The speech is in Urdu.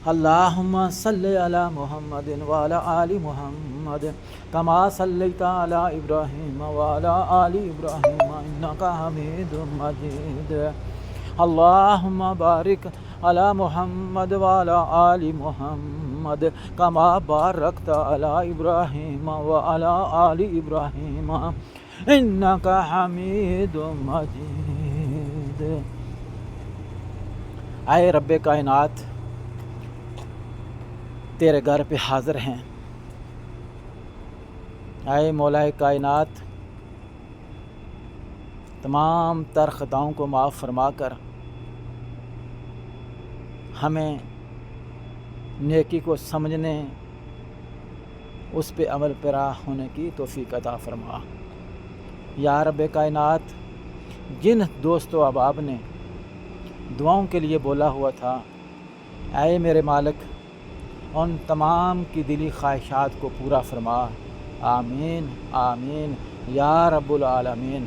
اللہم صلی علی محمد وعلی آل محمد کما صلیت علی ابراہیم وعلی آل ابراہیم انک حمید مجید اللہم بارک علی محمد وعلی آل محمد کما بارکت علی ابراہیم وعلی آل ابراہیم انک حمید مجید۔ اے رب کائنات، تیرے گھر پہ حاضر ہیں۔ اے مولا کائنات، تمام تر خطاؤں کو معاف فرما کر ہمیں نیکی کو سمجھنے، اس پہ عمل پیرا ہونے کی توفیق عطا فرما۔ یا رب کائنات، جن دوست و احباب نے دعاؤں کے لیے بولا ہوا تھا، اے میرے مالک، ان تمام کی دلی خواہشات کو پورا فرما۔ آمین آمین یا رب العالمین۔